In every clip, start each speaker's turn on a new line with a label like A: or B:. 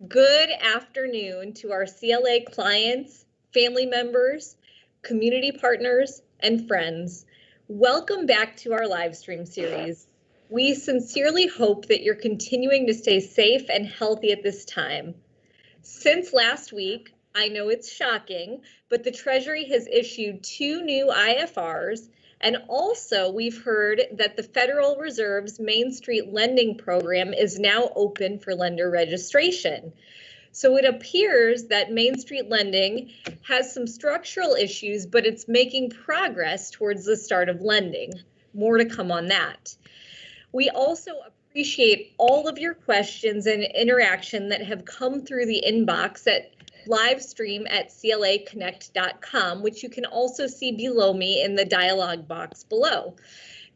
A: Good afternoon to our CLA clients, family members, community partners, and friends. Welcome back to our live stream series. We sincerely hope that you're continuing to stay safe and healthy at this time. Since last week, I know it's shocking, but the Treasury has issued 2 new IFRs, and also we've heard that the Federal Reserve's Main Street Lending Program is now open for lender registration. So it appears that Main Street Lending has some structural issues, but it's making progress towards the start of lending. More to come on that. We also appreciate all of your questions and interaction that have come through the inbox at livestream@claconnect.com, which you can also see below me in the dialog box below.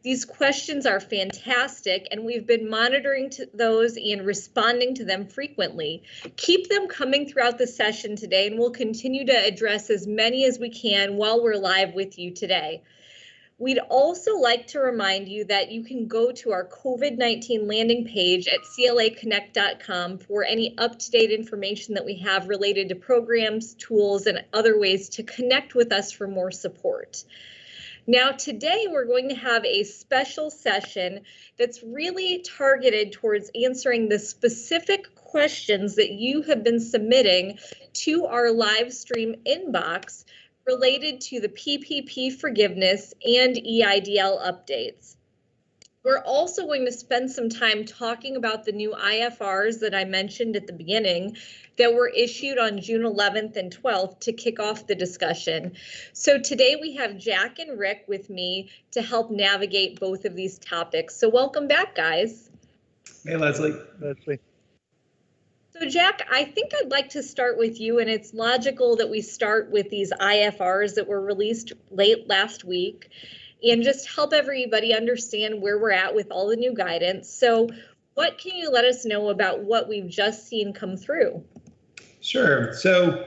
A: These questions are fantastic, and we've been monitoring those and responding to them frequently. Keep them coming throughout the session today, and we'll continue to address as many as we can while we're live with you today. We'd also like to remind you that you can go to our COVID-19 landing page at claconnect.com for any up-to-date information that we have related to programs, tools, and other ways to connect with us for more support. Now, today we're going to have a special session that's really targeted towards answering the specific questions that you have been submitting to our live stream inbox related to the PPP forgiveness and EIDL updates. We're also going to spend some time talking about the new IFRs that I mentioned at the beginning that were issued on June 11th and 12th to kick off the discussion. So today we have Jack and Rick with me to help navigate both of these topics. So welcome back, guys.
B: Hey, Leslie.
A: So Jack, I think I'd like to start with you, and it's logical that we start with these IFRs that were released late last week and just help everybody understand where we're at with all the new guidance. So what can you let us know about what we've just seen come through?
B: Sure. So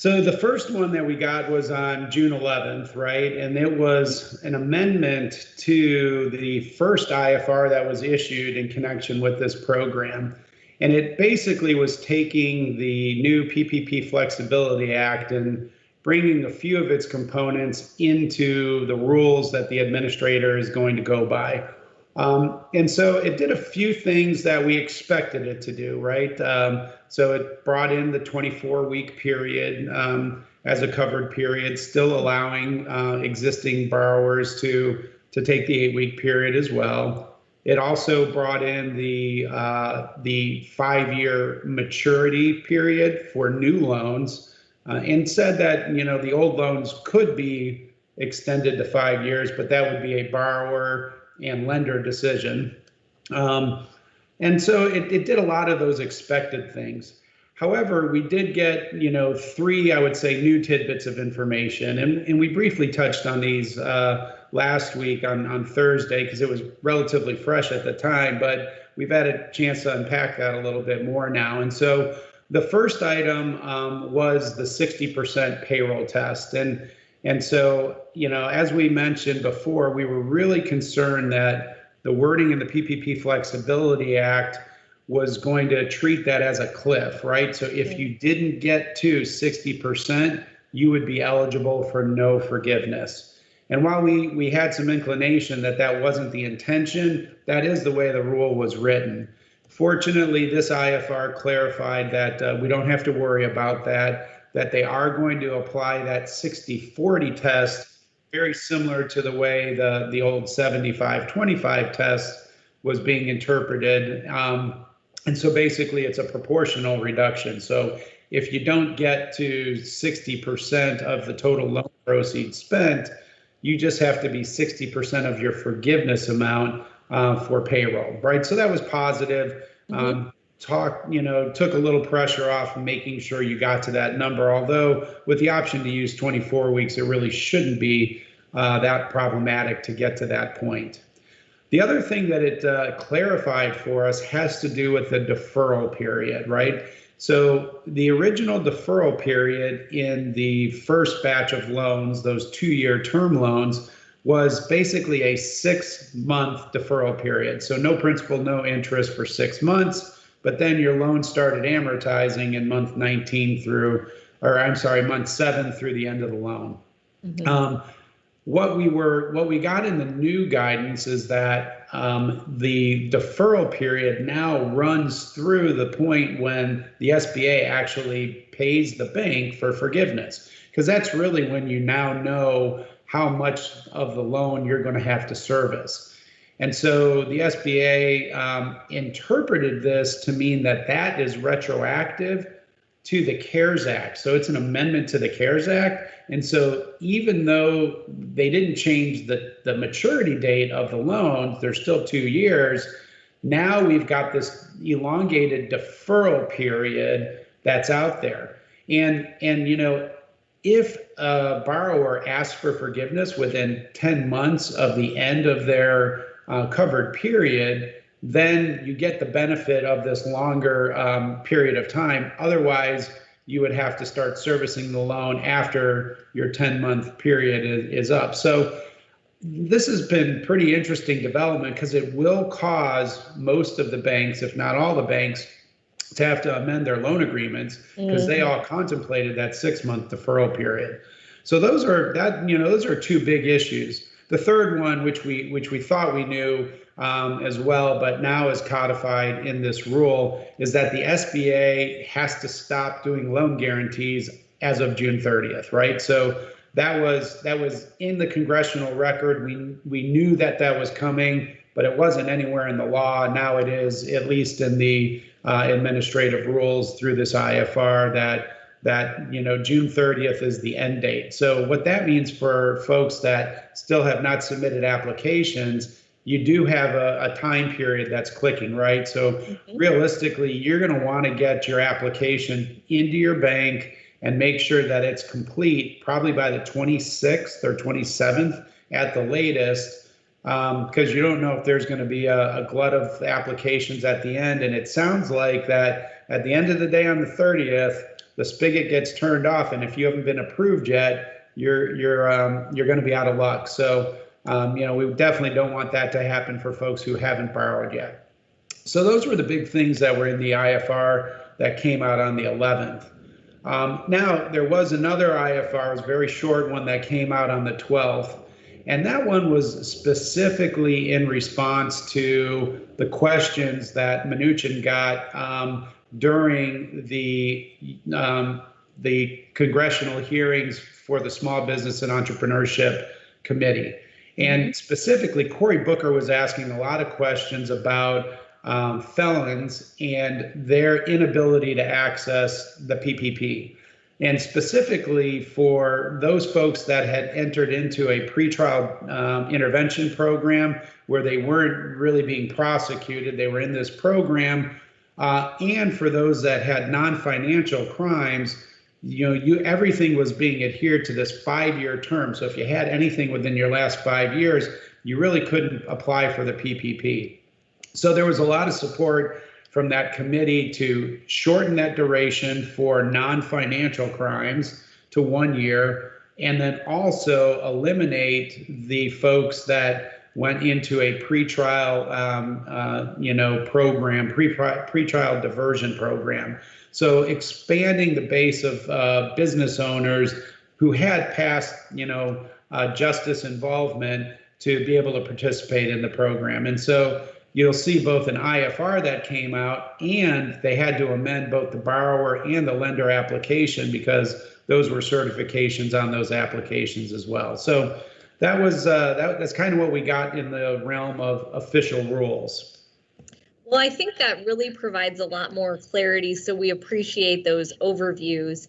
B: the first one that we got was on June 11th, right? And it was an amendment to the first IFR that was issued in connection with this program. And it basically was taking the new PPP Flexibility Act and bringing a few of its components into the rules that the administrator is going to go by. And so it did a few things that we expected it to do, right? So it brought in the 24-week period as a covered period, still allowing existing borrowers to take the 8-week period as well. It also brought in the 5-year maturity period for new loans and said that, you know, the old loans could be extended to 5 years, but that would be a borrower and lender decision. And so it did a lot of those expected things. However, we did get, you know, 3, I would say, new tidbits of information, and we briefly touched on these last week on Thursday because it was relatively fresh at the time, but we've had a chance to unpack that a little bit more now. And so the first item was the 60% payroll test. And so, you know, as we mentioned before, we were really concerned that the wording in the PPP Flexibility Act was going to treat that as a cliff, right? So if you didn't get to 60%, you would be eligible for no forgiveness. And while we had some inclination that that wasn't the intention, that is the way the rule was written. Fortunately, this IFR clarified that we don't have to worry about that they are going to apply that 60-40 test, very similar to the way the old 75-25 test was being interpreted. And so basically it's a proportional reduction. So if you don't get to 60% of the total loan proceeds spent, you just have to be 60% of your forgiveness amount for payroll, right? So that was positive. Took a little pressure off making sure you got to that number, although with the option to use 24 weeks, it really shouldn't be that problematic to get to that point. The other thing that it clarified for us has to do with the deferral period, right? So the original deferral period in the first batch of loans, those 2-year term loans, was basically a 6-month deferral period. So no principal, no interest for 6 months. but then your loan started amortizing in month 19 through, or I'm sorry, month 7 through the end of the loan. What we got in the new guidance is that the deferral period now runs through the point when the SBA actually pays the bank for forgiveness, because that's really when you now know how much of the loan you're going to have to service. And so the SBA interpreted this to mean that that is retroactive to the CARES Act. So it's an amendment to the CARES Act. And so even though they didn't change the maturity date of the loan, there's still 2 years. Now we've got this elongated deferral period that's out there. And you know, if a borrower asks for forgiveness within 10 months of the end of their covered period, then you get the benefit of this longer period of time. Otherwise, you would have to start servicing the loan after your 10-month period is up. So this has been pretty interesting development, because it will cause most of the banks, if not all the banks, to have to amend their loan agreements, because they all contemplated that 6-month deferral period. So those are two big issues. The third one, which we thought we knew as well, but now is codified in this rule, is that the SBA has to stop doing loan guarantees as of June 30th, right? So that was in the congressional record. We knew that was coming, but it wasn't anywhere in the law. Now it is, at least in the administrative rules through this IFR, that June 30th is the end date. So what that means for folks that still have not submitted applications, you do have a time period that's clicking, right? So realistically, you're going to want to get your application into your bank and make sure that it's complete probably by the 26th or 27th at the latest, because you don't know if there's going to be a glut of applications at the end. And it sounds like that at the end of the day on the 30th, the spigot gets turned off, and if you haven't been approved yet, you're going to be out of luck. So we definitely don't want that to happen for folks who haven't borrowed yet. So those were the big things that were in the IFR that came out on the 11th. Now, there was another IFR, it was a very short one, that came out on the 12th. And that one was specifically in response to the questions that Mnuchin got during the congressional hearings for the Small Business and Entrepreneurship Committee. And specifically, Cory Booker was asking a lot of questions about felons and their inability to access the PPP. And specifically for those folks that had entered into a pretrial intervention program where they weren't really being prosecuted, they were in this program, and for those that had non-financial crimes, everything was being adhered to this 5-year term. So if you had anything within your last 5 years, you really couldn't apply for the PPP. So there was a lot of support from that committee to shorten that duration for non-financial crimes to 1 year, and then also eliminate the folks that went into a pretrial, program, pretrial diversion program. So expanding the base of business owners who had past, justice involvement to be able to participate in the program. And so you'll see both an IFR that came out, and they had to amend both the borrower and the lender application because those were certifications on those applications as well. So that was that's kind of what we got in the realm of official rules.
A: Well, I think that really provides a lot more clarity, so we appreciate those overviews.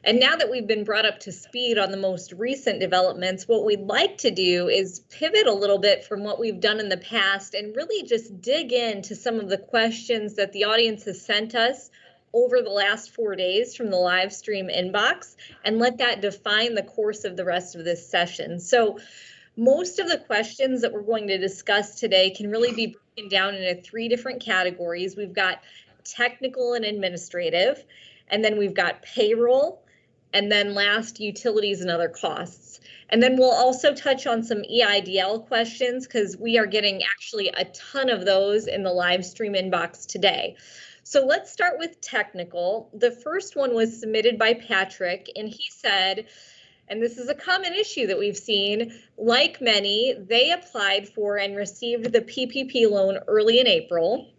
A: And now that we've been brought up to speed on the most recent developments, what we'd like to do is pivot a little bit from what we've done in the past and really just dig into some of the questions that the audience has sent us over the last 4 days from the live stream inbox, and let that define the course of the rest of this session. So most of the questions that we're going to discuss today can really be broken down into 3 different categories. We've got technical and administrative, and then we've got payroll, and then last, utilities and other costs. And then we'll also touch on some EIDL questions because we are getting actually a ton of those in the live stream inbox today. So let's start with technical. The first one was submitted by Patrick, and he said, and this is a common issue that we've seen, like many, they applied for and received the PPP loan early in April.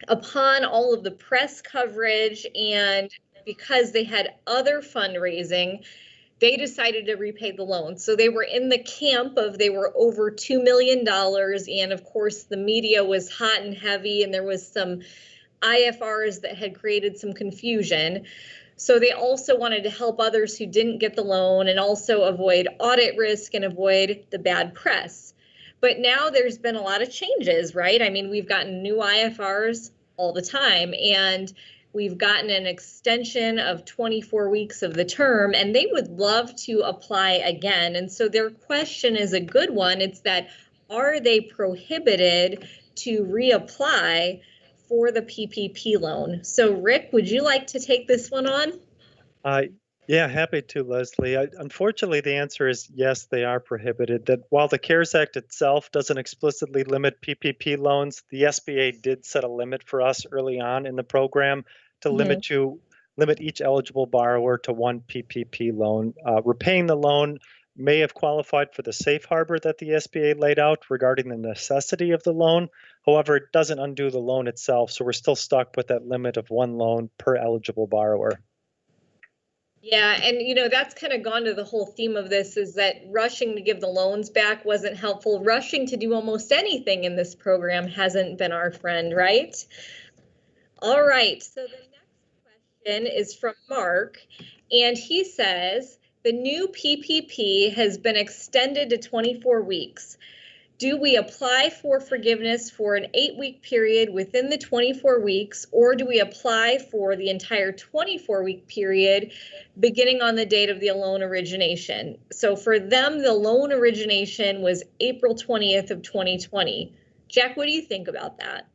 A: Upon all of the press coverage and because they had other fundraising, they decided to repay the loan. So they were in the camp of they were over $2 million. And of course, the media was hot and heavy, and there was some IFRs that had created some confusion. So they also wanted to help others who didn't get the loan and also avoid audit risk and avoid the bad press. But now there's been a lot of changes, right? I mean, we've gotten new IFRs all the time, and we've gotten an extension of 24 weeks of the term, and they would love to apply again. And so their question is a good one. It's that, are they prohibited to reapply for the PPP loan? So Rick, would you like to take this one on?
C: Yeah, happy to, Leslie. Unfortunately, the answer is yes, they are prohibited. That while the CARES Act itself doesn't explicitly limit PPP loans, the SBA did set a limit for us early on in the program to limit each eligible borrower to one PPP loan. Repaying the loan may have qualified for the safe harbor that the SBA laid out regarding the necessity of the loan. However, it doesn't undo the loan itself, so we're still stuck with that limit of one loan per eligible borrower.
A: Yeah, and that's kind of gone to the whole theme of this, is that rushing to give the loans back wasn't helpful. Rushing to do almost anything in this program hasn't been our friend, right? All right, so the next question is from Mark, and he says, the new PPP has been extended to 24 weeks. Do we apply for forgiveness for an 8-week period within the 24 weeks, or do we apply for the entire 24-week period beginning on the date of the loan origination? So for them, the loan origination was April 20th of 2020. Jack, what do you think about that?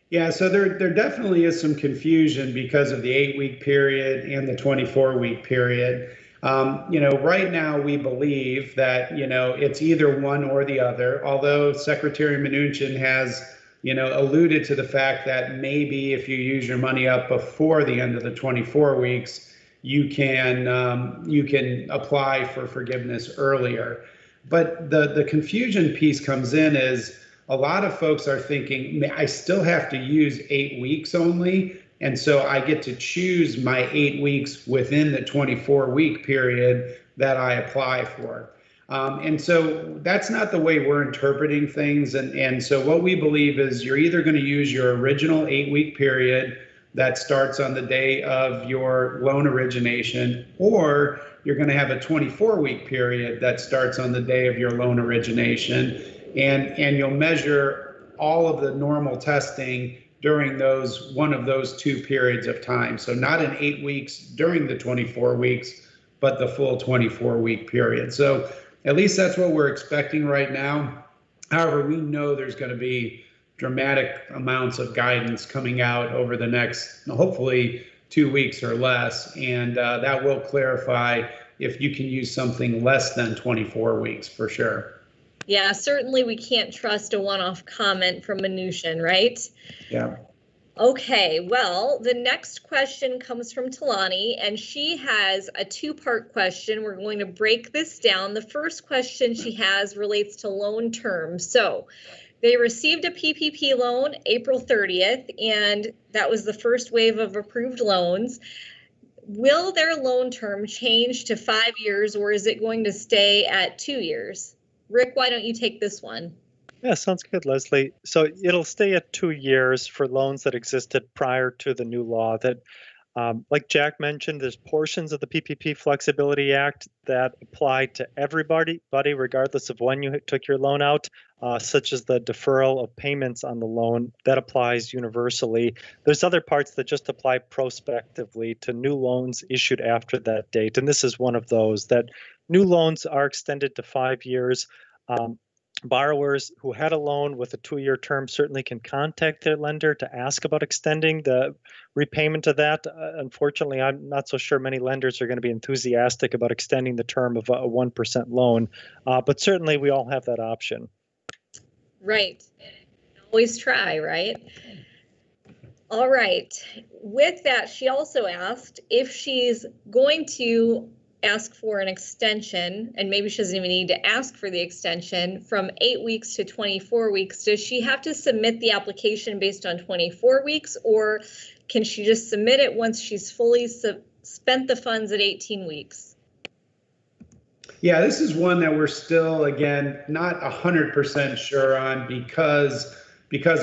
B: Yeah, so there definitely is some confusion because of the 8-week period and the 24-week period. Right now we believe that, it's either one or the other, although Secretary Mnuchin has, alluded to the fact that maybe if you use your money up before the end of the 24 weeks, you can apply for forgiveness earlier. But the confusion piece comes in is a lot of folks are thinking, I still have to use 8 weeks only. And so I get to choose my 8 weeks within the 24-week period that I apply for. And so that's not the way we're interpreting things. And so what we believe is you're either going to use your original 8-week period that starts on the day of your loan origination, or you're going to have a 24-week period that starts on the day of your loan origination. And you'll measure all of the normal testing during one of those two periods of time. So not in 8 weeks during the 24 weeks, but the full 24-week period. So at least that's what we're expecting right now. However, we know there's going to be dramatic amounts of guidance coming out over the next, hopefully, 2 weeks or less. And that will clarify if you can use something less than 24 weeks for sure.
A: Yeah, certainly we can't trust a one-off comment from Mnuchin, right?
B: Yeah.
A: Okay, well, the next question comes from Talani, and she has a two-part question. We're going to break this down. The first question she has relates to loan terms. So they received a PPP loan April 30th, and that was the first wave of approved loans. Will their loan term change to 5 years, or is it going to stay at 2 years? Rick, why don't you take this one?
C: Yeah, sounds good, Leslie. So it'll stay at 2 years for loans that existed prior to the new law. That, like Jack mentioned, there's portions of the PPP Flexibility Act that apply to everybody, regardless of when you took your loan out, such as the deferral of payments on the loan. That applies universally. There's other parts that just apply prospectively to new loans issued after that date. And this is one of those, that new loans are extended to 5 years. Borrowers who had a loan with a 2-year term certainly can contact their lender to ask about extending the repayment of that. Unfortunately, I'm not so sure many lenders are going to be enthusiastic about extending the term of a 1% loan, but certainly we all have that option.
A: Right. Always try, right? All right. With that, she also asked if she's going to ask for an extension, and maybe she doesn't even need to ask for the extension, from 8 weeks to 24 weeks. Does she have to submit the application based on 24 weeks, or can she just submit it once she's fully spent the funds at 18 weeks?
B: Yeah, this is one that we're still, again, not 100% sure on because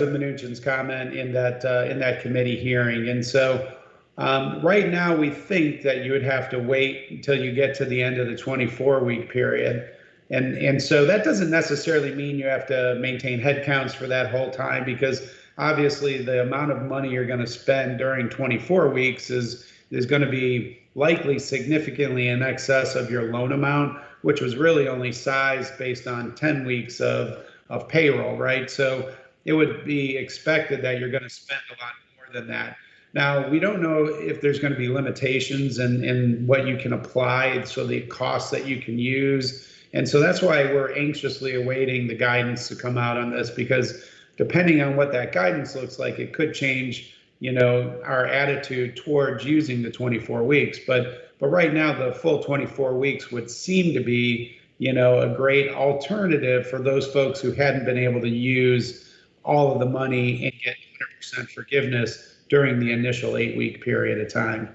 B: of Mnuchin's comment in that committee hearing. And so right now we think that you would have to wait until you get to the end of the 24-week period. And so that doesn't necessarily mean you have to maintain headcounts for that whole time, because obviously the amount of money you're going to spend during 24 weeks is going to be likely significantly in excess of your loan amount, which was really only sized based on 10 weeks of payroll, right? So it would be expected that you're going to spend a lot more than that. Now, we don't know if there's going to be limitations in what you can apply, so the costs that you can use. And so that's why we're anxiously awaiting the guidance to come out on this, because depending on what that guidance looks like, it could change, our attitude towards using the 24 weeks. But right now, the full 24 weeks would seem to be, a great alternative for those folks who hadn't been able to use all of the money and get 100% forgiveness during the initial 8-week period of time.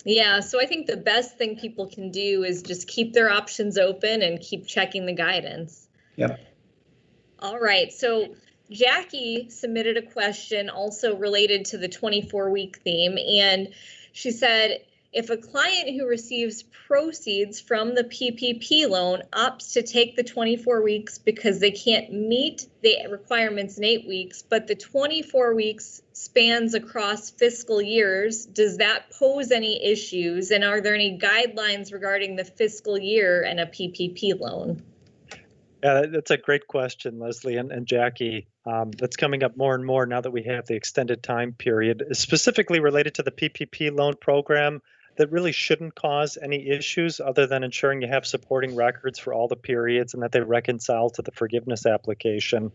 A: Yeah, so I think the best thing people can do is just keep their options open and keep checking the guidance.
B: Yep.
A: All right, so Jackie submitted a question also related to the 24-week theme, and she said, if a client who receives proceeds from the PPP loan opts to take the 24 weeks because they can't meet the requirements in 8 weeks, but the 24 weeks spans across fiscal years, does that pose any issues? And are there any guidelines regarding the fiscal year and a PPP loan?
C: Yeah, that's a great question, Leslie and Jackie. That's coming up more and more now that we have the extended time period, specifically related to the PPP loan program. That really shouldn't cause any issues other than ensuring you have supporting records for all the periods and that they reconcile to the forgiveness application.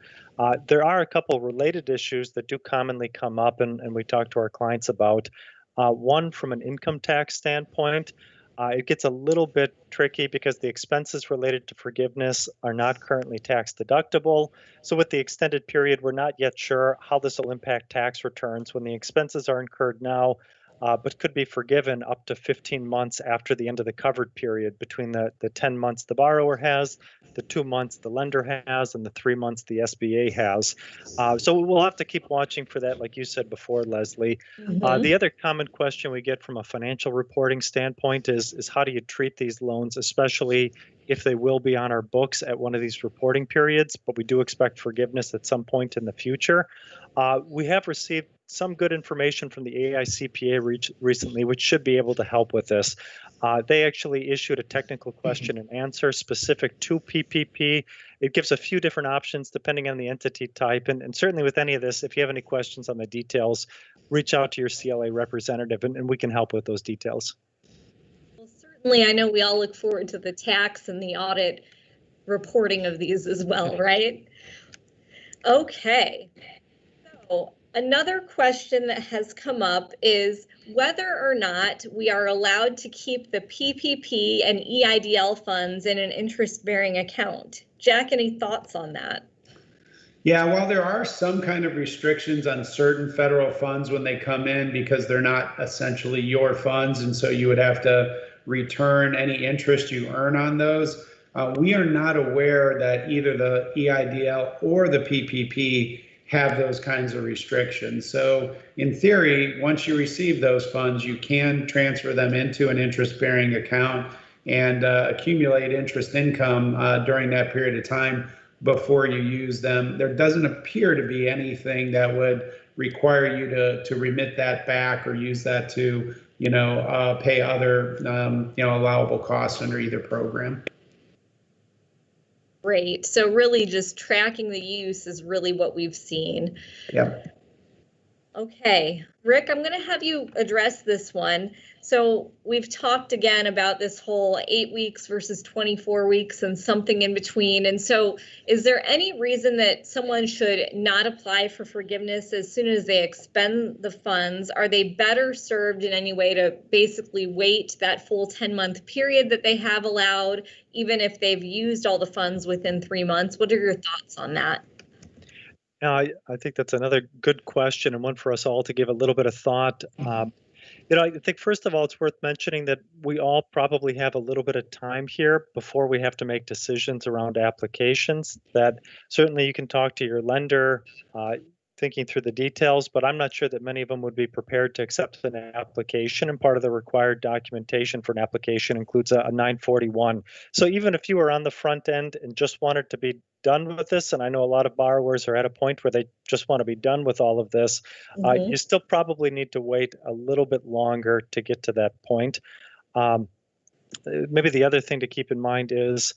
C: There are a couple related issues that do commonly come up, and we talk to our clients about. One, from an income tax standpoint, it gets a little bit tricky because the expenses related to forgiveness are not currently tax deductible. So with the extended period, we're not yet sure how this will impact tax returns when the expenses are incurred now, but could be forgiven up to 15 months after the end of the covered period, between the 10 months the borrower has, the 2 months the lender has, and the 3 months the SBA has. So we'll have to keep watching for that, like you said before, Leslie. The other common question we get from a financial reporting standpoint is how do you treat these loans, especially if they will be on our books at one of these reporting periods, but we do expect forgiveness at some point in the future. We have received some good information from the AICPA recently, which should be able to help with this. They actually issued a technical question and answer specific to PPP. It gives a few different options depending on the entity type. And certainly with any of this, if you have any questions on the details, reach out to your CLA representative and we can help with those details.
A: Well, certainly, I know we all look forward to the tax and the audit reporting of these as well, right? Okay. So another question that has come up is whether or not we are allowed to keep the PPP and EIDL funds in an interest-bearing account. Jack, any thoughts on that?
B: Yeah, while there are some kind of restrictions on certain federal funds when they come in because they're not essentially your funds, and so you would have to return any interest you earn on those, we are not aware that either the EIDL or the PPP have those kinds of restrictions. So in theory, once you receive those funds, you can transfer them into an interest-bearing account and accumulate interest income during that period of time before you use them. There doesn't appear to be anything that would require you to remit that back or use that to, pay other, allowable costs under either program.
A: Great. So really just tracking the use is really what we've seen.
B: Yep.
A: Okay, Rick, I'm going to have you address this one. So we've talked again about this whole 8 weeks versus 24 weeks and something in between. And so is there any reason that someone should not apply for forgiveness as soon as they expend the funds? Are they better served in any way to basically wait that full 10-month period that they have allowed, even if they've used all the funds within 3 months? What are your thoughts on that?
C: Now, I think that's another good question and one for us all to give a little bit of thought. I think first of all, it's worth mentioning that we all probably have a little bit of time here before we have to make decisions around applications. That certainly you can talk to your lender, thinking through the details, but I'm not sure that many of them would be prepared to accept an application. And part of the required documentation for an application includes a 941. So even if you were on the front end and just wanted to be done with this, and I know a lot of borrowers are at a point where they just want to be done with all of this, you still probably need to wait a little bit longer to get to that point. Maybe the other thing to keep in mind is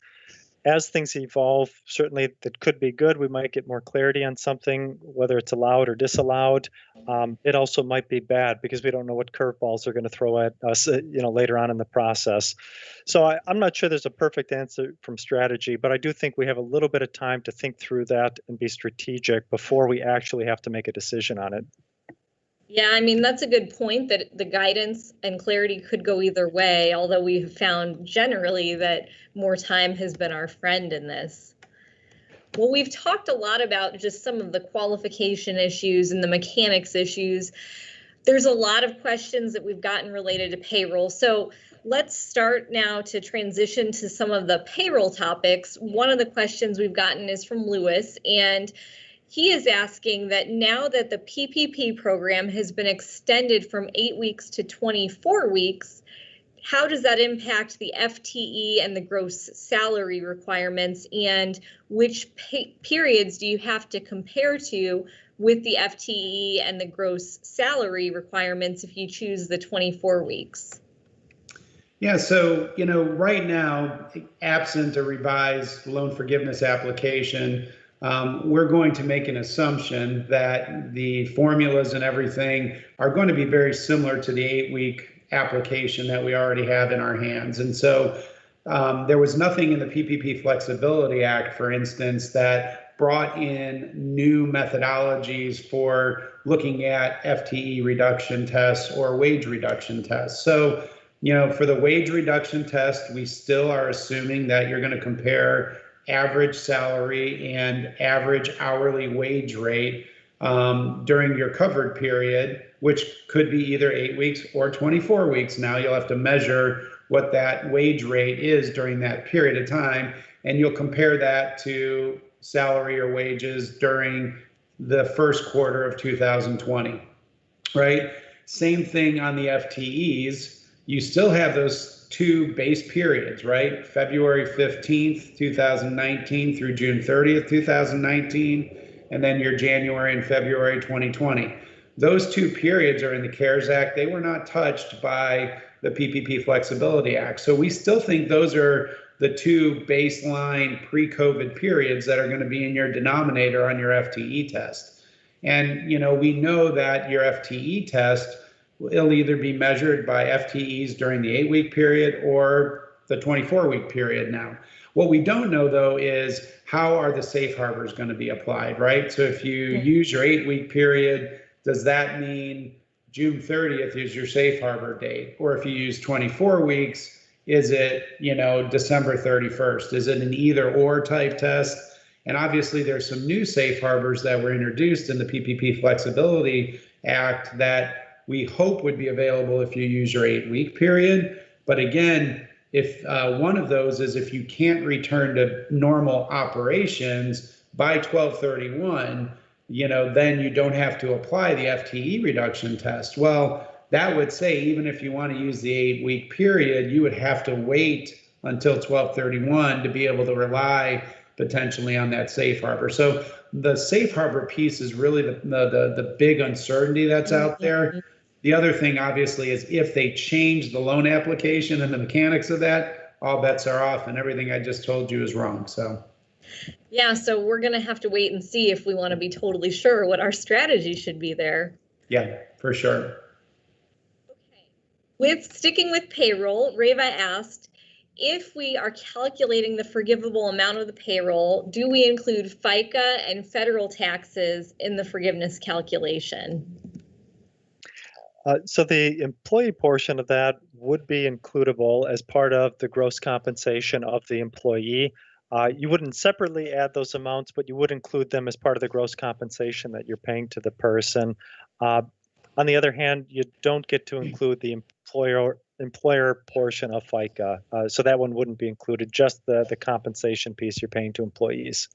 C: as things evolve, certainly that could be good. We might get more clarity on something, whether it's allowed or disallowed. It also might be bad because we don't know what curveballs are going to throw at us, later on in the process. So I'm not sure there's a perfect answer from strategy, but I do think we have a little bit of time to think through that and be strategic before we actually have to make a decision on it.
A: Yeah, I mean, that's a good point that the guidance and clarity could go either way, although we have found generally that more time has been our friend in this. Well, we've talked a lot about just some of the qualification issues and the mechanics issues. There's a lot of questions that we've gotten related to payroll. So let's start now to transition to some of the payroll topics. One of the questions we've gotten is from Lewis, and he is asking that now that the PPP program has been extended from 8 weeks to 24 weeks, how does that impact the FTE and the gross salary requirements, and which periods do you have to compare to with the FTE and the gross salary requirements if you choose the 24 weeks?
B: Yeah, so, right now, absent a revised loan forgiveness application, we're going to make an assumption that the formulas and everything are going to be very similar to the 8-week application that we already have in our hands. And so there was nothing in the PPP Flexibility Act, for instance, that brought in new methodologies for looking at FTE reduction tests or wage reduction tests. So, for the wage reduction test, we still are assuming that you're going to compare average salary and average hourly wage rate during your covered period, which could be either 8 weeks or 24 weeks. Now you'll have to measure what that wage rate is during that period of time, and you'll compare that to salary or wages during the first quarter of 2020, right? Same thing on the FTEs. You still have those two base periods, right? February 15th, 2019 through June 30th, 2019, and then your January and February 2020. Those two periods are in the CARES Act. They were not touched by the PPP Flexibility Act. So we still think those are the two baseline pre-COVID periods that are going to be in your denominator on your FTE test. And, we know that your FTE test, it'll either be measured by FTEs during the 8-week period or the 24-week period now. What we don't know, though, is how are the safe harbors going to be applied, right? So if you use your 8-week period, does that mean June 30th is your safe harbor date? Or if you use 24 weeks, is it, December 31st? Is it an either or type test? And obviously there's some new safe harbors that were introduced in the PPP Flexibility Act that we hope would be available if you use your 8-week period. But again, if one of those is if you can't return to normal operations by 12/31, then you don't have to apply the FTE reduction test. Well, that would say even if you want to use the 8-week period, you would have to wait until 12/31 to be able to rely potentially on that safe harbor. So the safe harbor piece is really the big uncertainty that's out there. The other thing, obviously, is if they change the loan application and the mechanics of that, all bets are off, and everything I just told you is wrong. So,
A: yeah, so we're going to have to wait and see if we want to be totally sure what our strategy should be there.
B: Yeah, for sure.
A: Okay. With sticking with payroll, Reva asked, if we are calculating the forgivable amount of the payroll, do we include FICA and federal taxes in the forgiveness calculation?
C: So the employee portion of that would be includable as part of the gross compensation of the employee. You wouldn't separately add those amounts, but you would include them as part of the gross compensation that you're paying to the person. On the other hand, you don't get to include the employer portion of FICA, so that one wouldn't be included, just the compensation piece you're paying to employees.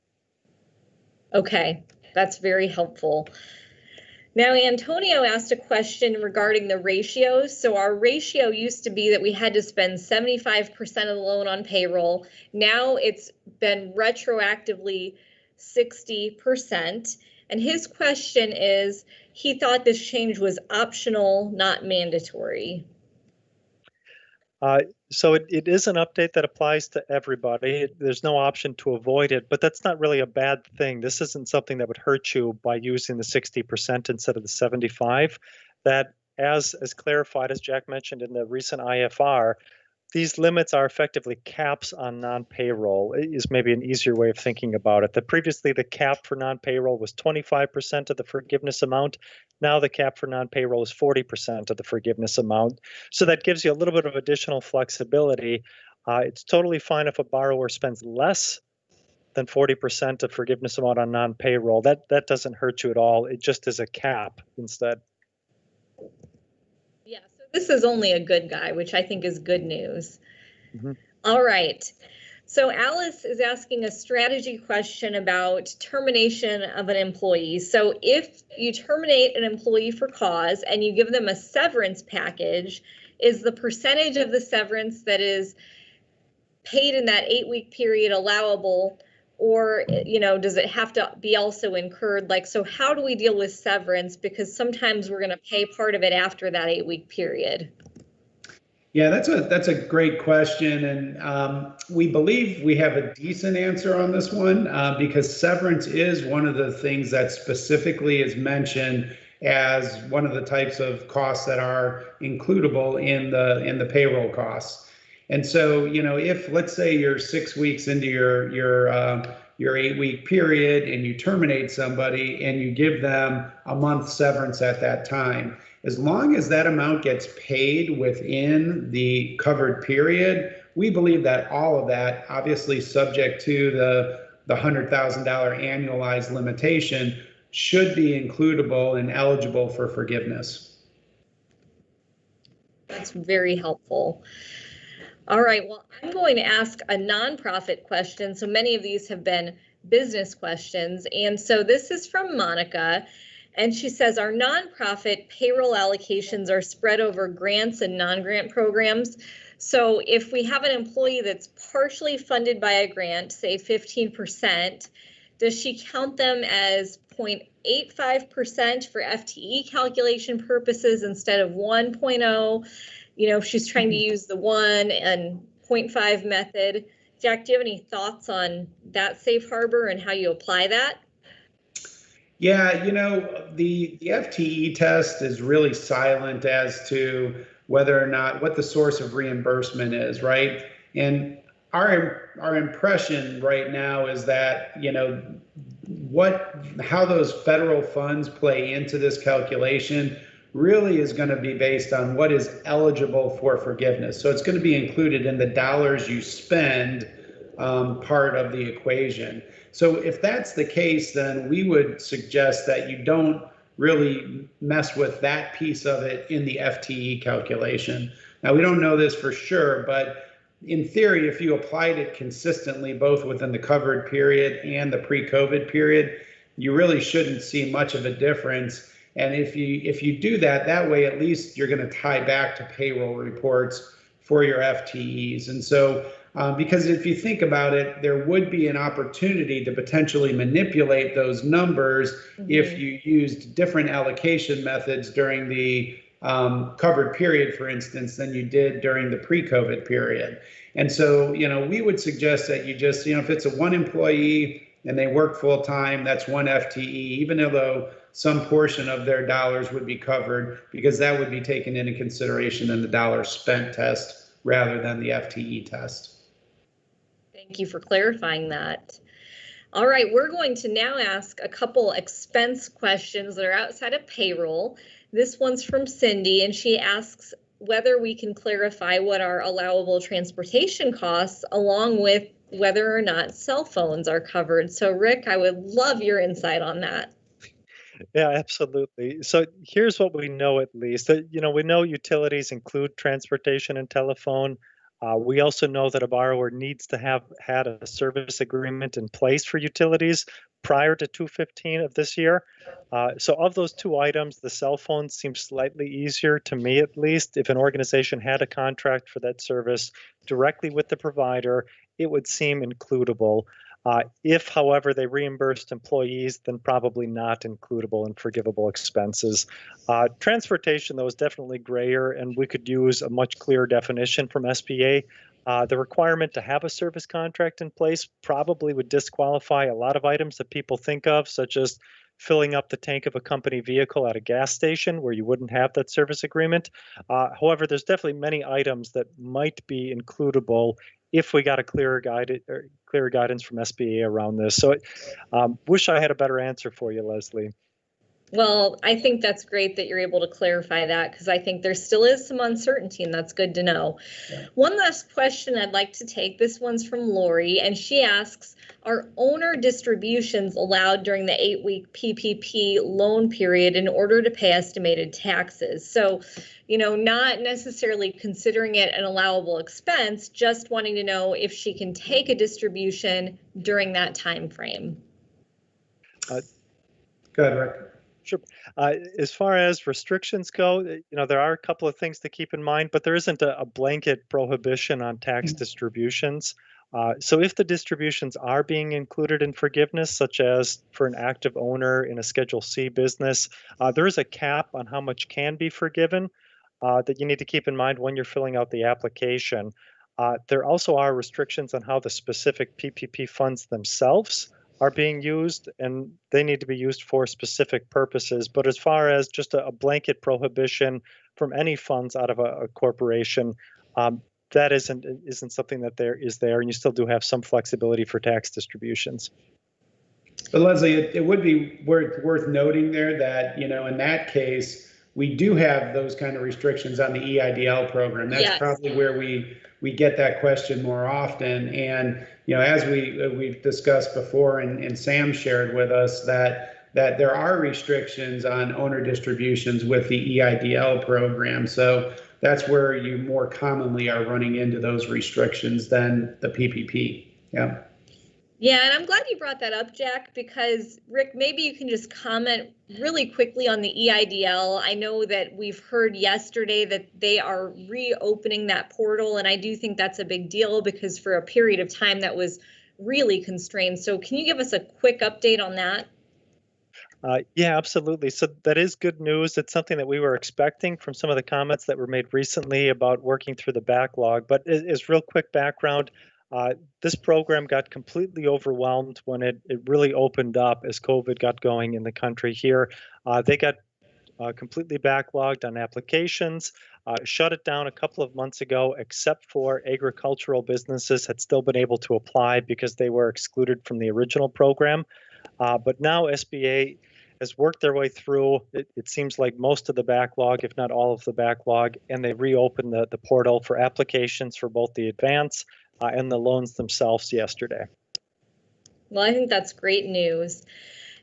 A: Okay, that's very helpful. Now, Antonio asked a question regarding the ratios. So our ratio used to be that we had to spend 75% of the loan on payroll. Now it's been retroactively 60%. And his question is, he thought this change was optional, not mandatory.
C: So it is an update that applies to everybody. There's no option to avoid it, but that's not really a bad thing. This isn't something that would hurt you by using the 60% instead of the 75. That, as clarified, as Jack mentioned in the recent IFR, these limits are effectively caps on non-payroll, is maybe an easier way of thinking about it. Previously, the cap for non-payroll was 25% of the forgiveness amount. Now the cap for non-payroll is 40% of the forgiveness amount. So that gives you a little bit of additional flexibility. It's totally fine if a borrower spends less than 40% of forgiveness amount on non-payroll. That doesn't hurt you at all. It just is a cap instead.
A: Yeah, so this is only a good guy, which I think is good news.
C: Mm-hmm.
A: All right. So Alice is asking a strategy question about termination of an employee. So if you terminate an employee for cause and you give them a severance package, is the percentage of the severance that is paid in that 8-week period allowable, or, you know, does it have to be also incurred? Like, so how do we deal with severance? Because sometimes we're going to pay part of it after that 8-week period.
B: Yeah, that's a great question, and we believe we have a decent answer on this one because severance is one of the things that specifically is mentioned as one of the types of costs that are includable in the payroll costs. And so, you know, if let's say you're 6 weeks into your 8-week period and you terminate somebody and you give them a month severance at that time, as long as that amount gets paid within the covered period, we believe that all of that, obviously subject to the $100,000 annualized limitation, should be includable and eligible for forgiveness.
A: That's very helpful. All right, well, I'm going to ask a nonprofit question. So many of these have been business questions. And so this is from Monica. And she says, our nonprofit payroll allocations are spread over grants and non-grant programs. So if we have an employee that's partially funded by a grant, say 15%, does she count them as 0.85% for FTE calculation purposes instead of 1.0? You know, if she's trying to use the 1 and 0.5 method. Jack, do you have any thoughts on that safe harbor and how you apply that?
B: Yeah, you know, the FTE test is really silent as to whether or not what the source of reimbursement is, right? And our impression right now is that, you know, how those federal funds play into this calculation really is going to be based on what is eligible for forgiveness. So it's going to be included in the dollars you spend part of the equation. So if that's the case, then we would suggest that you don't really mess with that piece of it in the FTE calculation. Now, we don't know this for sure, but in theory, if you applied it consistently, both within the covered period and the pre-COVID period, you really shouldn't see much of a difference. And if you do that way, at least you're going to tie back to payroll reports for your FTEs. And so, because if you think about it, there would be an opportunity to potentially manipulate those numbers if you used different allocation methods during the covered period, for instance, than you did during the pre-COVID period. And so, you know, we would suggest that you just, you know, if it's a 1 employee and they work full time, that's 1 FTE, even though some portion of their dollars would be covered, because that would be taken into consideration in the dollars spent test rather than the FTE test.
A: Thank you for clarifying that. All right, we're going to now ask a couple expense questions that are outside of payroll. This one's from Cindy, and she asks whether we can clarify what are allowable transportation costs, along with whether or not cell phones are covered. So Rick, I would love your insight on that.
C: Yeah, absolutely. So here's what we know at least. We know utilities include transportation and telephone. We also know that a borrower needs to have had a service agreement in place for utilities prior to 2/15 of this year. So of those two items, the cell phone seems slightly easier to me, at least. If an organization had a contract for that service directly with the provider, it would seem includable. If, however, they reimbursed employees, then probably not includable in forgivable expenses. Transportation, though, is definitely grayer, and we could use a much clearer definition from SBA. The requirement to have a service contract in place probably would disqualify a lot of items that people think of, such as filling up the tank of a company vehicle at a gas station where you wouldn't have that service agreement. However, there's definitely many items that might be includable if we got a clearer guidance from SBA around this. So wish I had a better answer for you, Leslie.
A: Well, I think that's great that you're able to clarify that, because I think there still is some uncertainty, and that's good to know. Yeah. One last question I'd like to take. This one's from Lori, and she asks, are owner distributions allowed during the 8-week PPP loan period in order to pay estimated taxes? So, not necessarily considering it an allowable expense, just wanting to know if she can take a distribution during that time frame.
B: Go ahead, Rick.
C: Sure. As far as restrictions go, there are a couple of things to keep in mind, but there isn't a blanket prohibition on tax distributions. So if the distributions are being included in forgiveness, such as for an active owner in a Schedule C business, there is a cap on how much can be forgiven that you need to keep in mind when you're filling out the application. There also are restrictions on how the specific PPP funds themselves are being used, and they need to be used for specific purposes. But as far as just a blanket prohibition from any funds out of a corporation, that isn't something that is there, and you still do have some flexibility for tax distributions.
B: But Leslie, it would be worth noting there that, in that case, we do have those kind of restrictions on the EIDL program. That's yes. Probably where we get that question more often. And, as we've discussed before, and Sam shared with us that there are restrictions on owner distributions with the EIDL program. So that's where you more commonly are running into those restrictions than the PPP. Yeah.
A: Yeah, and I'm glad you brought that up, Jack, because Rick, maybe you can just comment really quickly on the EIDL. I know that we've heard yesterday that they are reopening that portal, and I do think that's a big deal because for a period of time that was really constrained. So can you give us a quick update on that?
C: Yeah, absolutely. So that is good news. It's something that we were expecting from some of the comments that were made recently about working through the backlog. But as real quick background, this program got completely overwhelmed when it really opened up as COVID got going in the country here. They got completely backlogged on applications, shut it down a couple of months ago, except for agricultural businesses had still been able to apply because they were excluded from the original program. But now SBA has worked their way through, it seems like most of the backlog, if not all of the backlog, and they reopened the portal for applications for both the advance and the loans themselves yesterday.
A: Well, I think that's great news.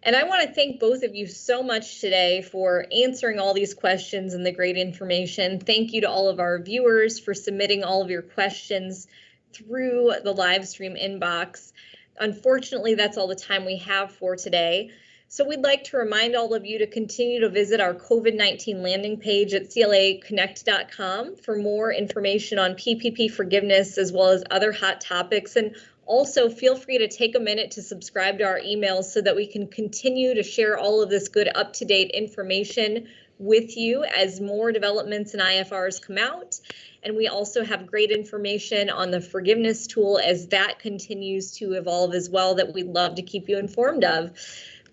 A: And I want to thank both of you so much today for answering all these questions and the great information. Thank you to all of our viewers for submitting all of your questions through the live stream inbox. Unfortunately, that's all the time we have for today. So we'd like to remind all of you to continue to visit our COVID-19 landing page at claconnect.com for more information on PPP forgiveness as well as other hot topics. And also feel free to take a minute to subscribe to our emails so that we can continue to share all of this good up-to-date information with you as more developments in IFRs come out. And we also have great information on the forgiveness tool as that continues to evolve as well that we'd love to keep you informed of.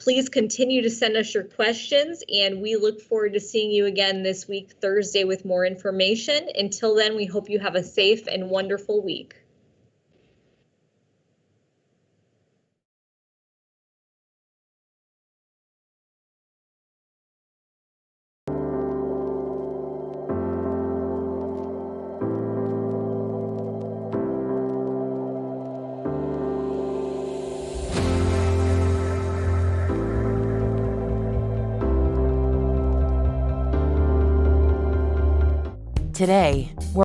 A: Please continue to send us your questions, and we look forward to seeing you again this week, Thursday, with more information. Until then, we hope you have a safe and wonderful week.
D: Today, we're